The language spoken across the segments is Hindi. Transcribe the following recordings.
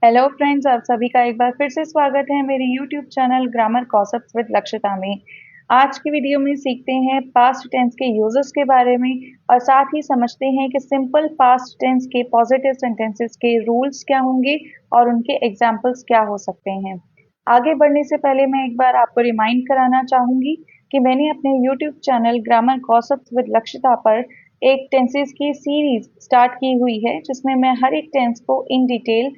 हेलो फ्रेंड्स, आप सभी का एक बार फिर से स्वागत है मेरे YouTube channel grammar concepts with Lakshita में। आज की वीडियो में सीखते हैं पास्ट टेंस के यूजेस के बारे में और साथ ही समझते हैं कि सिंपल पास्ट टेंस के पॉजिटिव सेंटेंसेस के रूल्स क्या होंगे और उनके एग्जाम्पल्स क्या हो सकते हैं। आगे बढ़ने से पहले मैं एक बार आपको रिमाइंड कराना चाहूंगी कि मैंने अपने YouTube channel grammar concepts with Lakshita पर एक टेंसेस की सीरीज स्टार्ट की हुई है, जिसमें मैं हर एक टेंस को इन डिटेल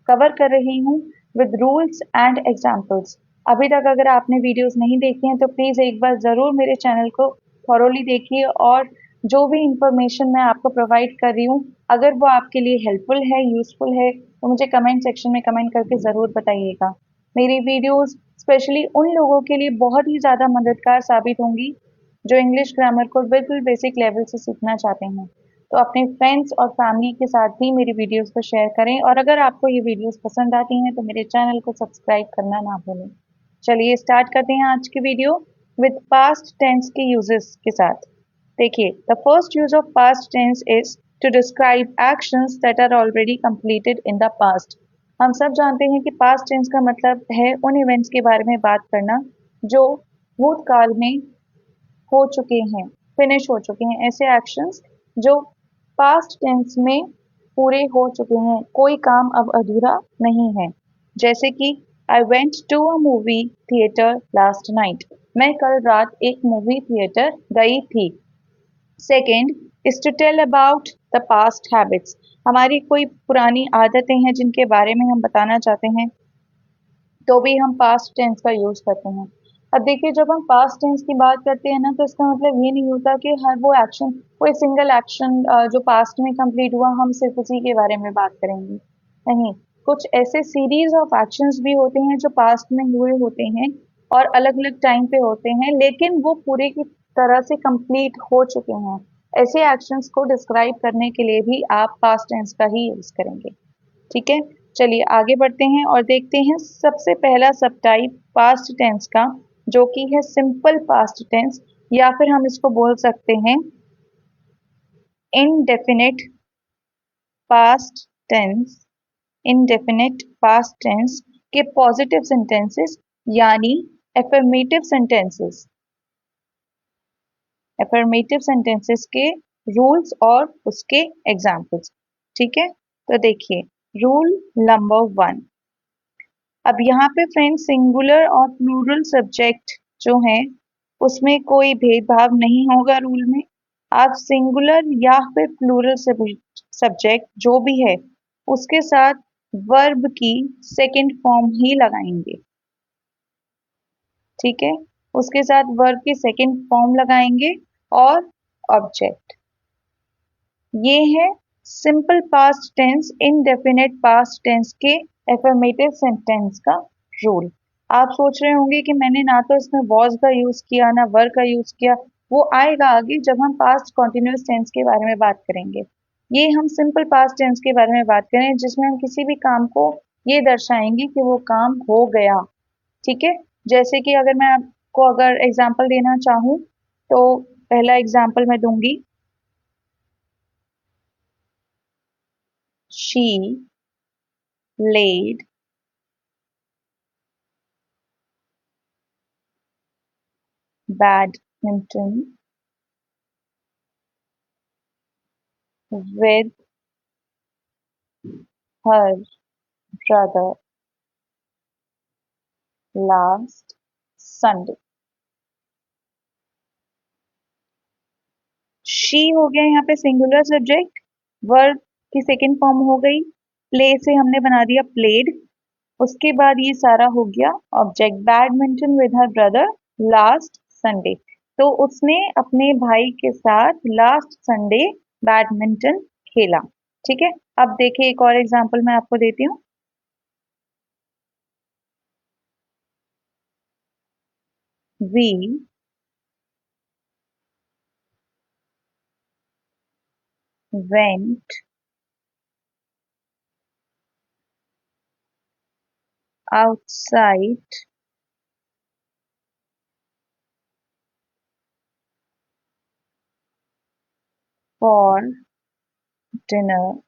कवर कर रही हूँ विद रूल्स एंड एग्जाम्पल्स। अभी तक अगर आपने वीडियोस नहीं देखी हैं तो प्लीज़ एक बार ज़रूर मेरे चैनल को थॉरोली देखिए और जो भी इंफॉर्मेशन मैं आपको प्रोवाइड कर रही हूँ, अगर वो आपके लिए हेल्पफुल है, यूजफुल है, तो मुझे कमेंट सेक्शन में कमेंट करके ज़रूर बताइएगा। मेरी वीडियोस स्पेशली उन लोगों के लिए बहुत ही ज़्यादा मददगार साबित होंगी जो इंग्लिश ग्रामर को बिल्कुल बेसिक लेवल से सीखना चाहते हैं। तो अपने फ्रेंड्स और फैमिली के साथ भी मेरी वीडियोस को शेयर करें और अगर आपको ये वीडियोस पसंद आती हैं तो मेरे चैनल को सब्सक्राइब करना ना भूलें। चलिए स्टार्ट करते हैं आज की वीडियो विद पास्ट टेंस के यूजेस के साथ। देखिए, the first use of past tense is to describe actions that are already completed in the past. हम सब जानते हैं कि पास्ट टेंस का मतलब है उन इवेंट्स के बारे में बात करना जो भूतकाल में हो चुके हैं, फिनिश हो चुके हैं, ऐसे एक्शंस जो पास्ट टेंस में पूरे हो चुके हैं, कोई काम अब अधूरा नहीं है। जैसे कि I went to a movie theatre last night. मैं कल रात एक मूवी थिएटर गई थी। Second is to tell about the past habits. हमारी कोई पुरानी आदतें हैं जिनके बारे में हम बताना चाहते हैं, तो भी हम पास्ट टेंस का यूज करते हैं। अब देखिए, जब हम पास्ट टेंस की बात करते हैं ना, तो इसका मतलब ये नहीं होता कि हर वो एक्शन, कोई सिंगल एक्शन जो पास्ट में कंप्लीट हुआ, हम सिर्फ उसी के बारे में बात करेंगे। नहीं, कुछ ऐसे सीरीज ऑफ एक्शंस भी होते हैं जो पास्ट में हुए होते हैं और अलग अलग टाइम पे होते हैं, लेकिन वो पूरे की तरह से कंप्लीट हो चुके हैं। ऐसे एक्शंस को डिस्क्राइब करने के लिए भी आप पास्ट टेंस का ही यूज करेंगे। ठीक है, चलिए आगे बढ़ते हैं और देखते हैं सबसे पहला सब टाइप पास्ट टेंस का, जो कि है सिंपल पास्ट टेंस, या फिर हम इसको बोल सकते हैं indefinite past tense. Indefinite past tense के पॉजिटिव सेंटेंसेस यानी एफर्मेटिव सेंटेंसेस। एफर्मेटिव सेंटेंसेस के रूल्स और उसके एग्जाम्पल्स। ठीक है, तो देखिए, रूल नंबर 1। अब यहाँ पे फ्रेंड सिंगुलर और प्लूरल सब्जेक्ट जो हैं, उसमें कोई भेदभाव नहीं होगा रूल में। आप सिंगुलर या फिर प्लूरल सब्जेक्ट जो भी है, उसके साथ वर्ब की सेकंड फॉर्म ही लगाएंगे। ठीक है, उसके साथ वर्ब की सेकंड फॉर्म लगाएंगे और ऑब्जेक्ट। ये है simple past tense indefinite past tense के एफर्मेटिव सेंटेंस का रूल। आप सोच रहे होंगे कि मैंने ना तो इसमें वॉज का यूज किया ना वर का यूज किया। वो आएगा आगे जब हम पास्ट कॉन्टिन्यूस टेंस के बारे में बात करेंगे। ये हम सिंपल पास्ट टेंस के बारे में बात करें जिसमें हम किसी भी काम को ये दर्शाएंगे कि वो काम हो गया। ठीक है, जैसे कि अगर मैं आपको अगर एग्जाम्पल देना चाहूँ, तो पहला एग्जाम्पल मैं दूंगी, she laid badminton with her brother last Sunday। she हो गया यहाँ पे सिंगुलर सब्जेक्ट, वर्ब की सेकंड फॉर्म हो गई, प्ले से हमने बना दिया प्लेड, उसके बाद ये सारा हो गया object, badminton with her brother last Sunday. तो उसने अपने भाई के साथ लास्ट संडे बैडमिंटन खेला। ठीक है, अब देखिए एक और एग्जांपल मैं आपको देती हूँ। We went outside for dinner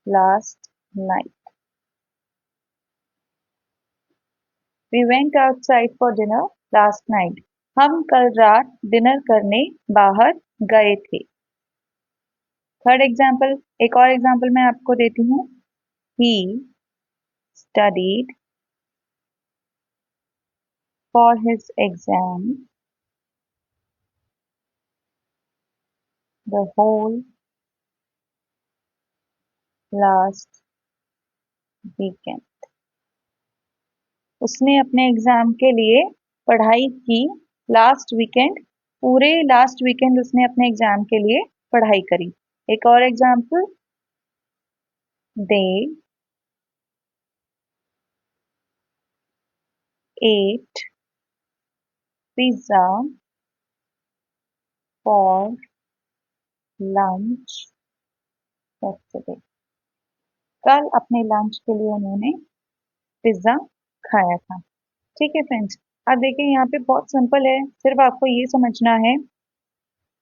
last night. We went outside for dinner last night. हम कल रात डिनर करने बाहर गए थे. थर्ड एग्जाम्पल, एक और एग्जाम्पल मैं आपको देती हूँ. He studied for his exam the whole last weekend. उसने अपने एग्जाम के लिए पढ़ाई की लास्ट वीकेंड. पूरे लास्ट वीकेंड उसने अपने एग्जाम के लिए पढ़ाई करी. एक और example. They ate pizza for lunch yesterday. कल अपने लंच के लिए उन्होंने पिज्जा खाया था. ठीक है फ्रेंड्स, अब देखिए यहाँ पे बहुत सिंपल है. सिर्फ आपको ये समझना है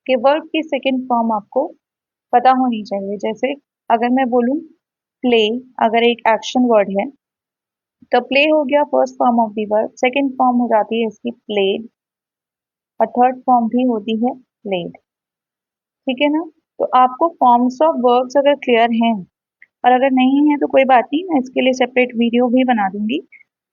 कि वर्ब की सेकंड फॉर्म आपको पता होनी चाहिए. जैसे अगर मैं बोलूँ प्ले, अगर एक एक्शन वर्ड है तो प्ले हो गया first form of the verb. Second form हो जाती है इसकी प्लेड और थर्ड फॉर्म भी होती है प्लेड. ठीक है ना. तो आपको फॉर्म्स ऑफ वर्ब्स अगर क्लियर हैं, और अगर नहीं है तो कोई बात नहीं, मैं इसके लिए सेपरेट वीडियो भी बना दूंगी.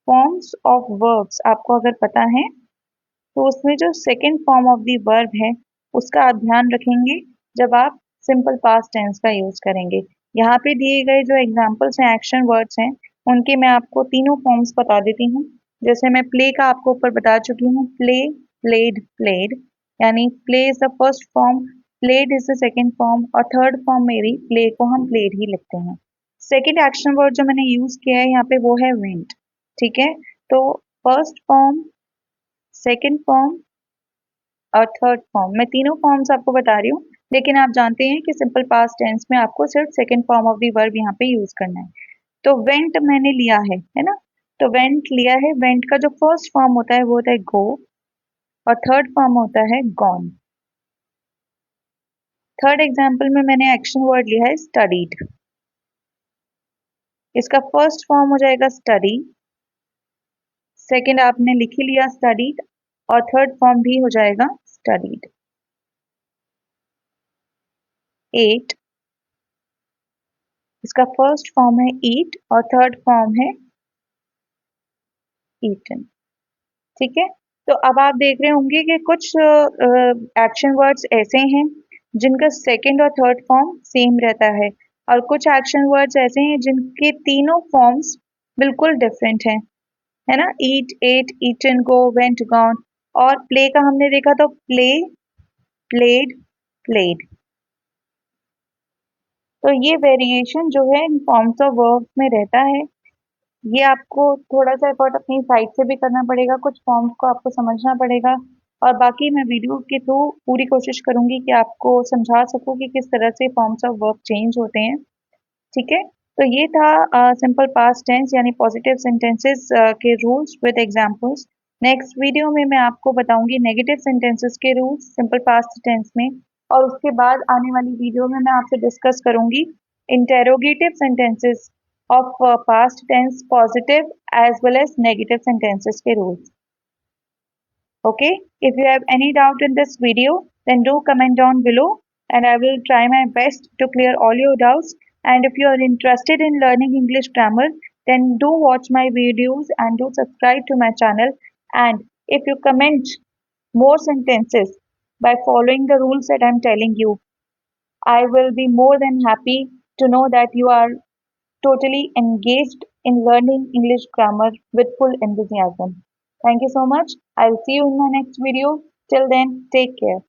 फॉर्म्स ऑफ वर्ब्स आपको अगर पता है तो उसमें जो second form of the verb है उसका आप ध्यान रखेंगे जब आप सिंपल पास्ट टेंस का यूज करेंगे. यहाँ पे दिए गए जो एग्जांपल्स हैं, एक्शन वर्ड्स हैं, उनके मैं आपको तीनों फॉर्म्स बता देती हूँ. जैसे मैं प्ले का आपको ऊपर बता चुकी हूँ. प्ले, प्लेड, प्लेड, यानी play is the first form, played is the second form और थर्ड फॉर्म में भी प्ले को हम प्लेड ही लिखते हैं. सेकंड एक्शन वर्ड जो मैंने यूज किया है यहाँ पे वो है वेंट. ठीक है. तो फर्स्ट फॉर्म, सेकंड फॉर्म और थर्ड फॉर्म, मैं तीनों फॉर्म्स आपको बता रही हूँ, लेकिन आप जानते हैं कि सिंपल पास्ट टेंस में आपको सिर्फ second form of the verb यहाँ पे यूज करना है. तो वेंट मैंने लिया है ना. तो वेंट लिया है. वेंट का जो फर्स्ट फॉर्म होता है वो होता है गो और थर्ड फॉर्म होता है गॉन. थर्ड एग्जाम्पल में मैंने एक्शन वर्ड लिया है स्टडीड. इसका फर्स्ट फॉर्म हो जाएगा स्टडी, सेकंड आपने लिख ही लिया स्टडीड और थर्ड फॉर्म भी हो जाएगा स्टडीड. एट, इसका फर्स्ट फॉर्म है ईट और थर्ड फॉर्म है ईटन. ठीक है. तो अब आप देख रहे होंगे कि कुछ एक्शन वर्ड्स ऐसे हैं जिनका सेकंड और थर्ड फॉर्म सेम रहता है और कुछ एक्शन वर्ड्स ऐसे हैं जिनके तीनों फॉर्म्स बिल्कुल डिफरेंट हैं. है ना. ईट, एट, ईटन, गो, वेंट, गॉन. और प्ले का हमने देखा तो प्ले, प्लेड, प्लेड. तो ये वेरिएशन जो है इन फॉर्म्स ऑफ वर्ब में रहता है. ये आपको थोड़ा सा एफर्ट अपनी साइड से भी करना पड़ेगा, कुछ फॉर्म्स को आपको समझना पड़ेगा और बाकी मैं वीडियो के थ्रू पूरी कोशिश करूंगी कि आपको समझा सकूं कि किस तरह से फॉर्म्स ऑफ वर्ब चेंज होते हैं. ठीक है. तो ये था सिंपल पास्ट टेंस यानी पॉजिटिव सेंटेंसेस के rules with examples. Next video में मैं आपको बताऊंगी नेगेटिव सेंटेंसेस के रूल्स सिंपल पास्ट टेंस में, और उसके बाद आने वाली वीडियो में मैं आपसे डिस्कस करूंगी interrogative sentences of past tense positive as well as negative sentences के rules. Okay, if you have any doubt in this video then do comment down below and I will try my best to clear all your doubts. And if you are interested in learning English grammar then do watch my videos and do subscribe to my channel. And if you comment more sentences by following the rules that I am telling you, I will be more than happy to know that you are totally engaged in learning English grammar with full enthusiasm. Thank you so much. I'll see you in my next video. Till then, take care.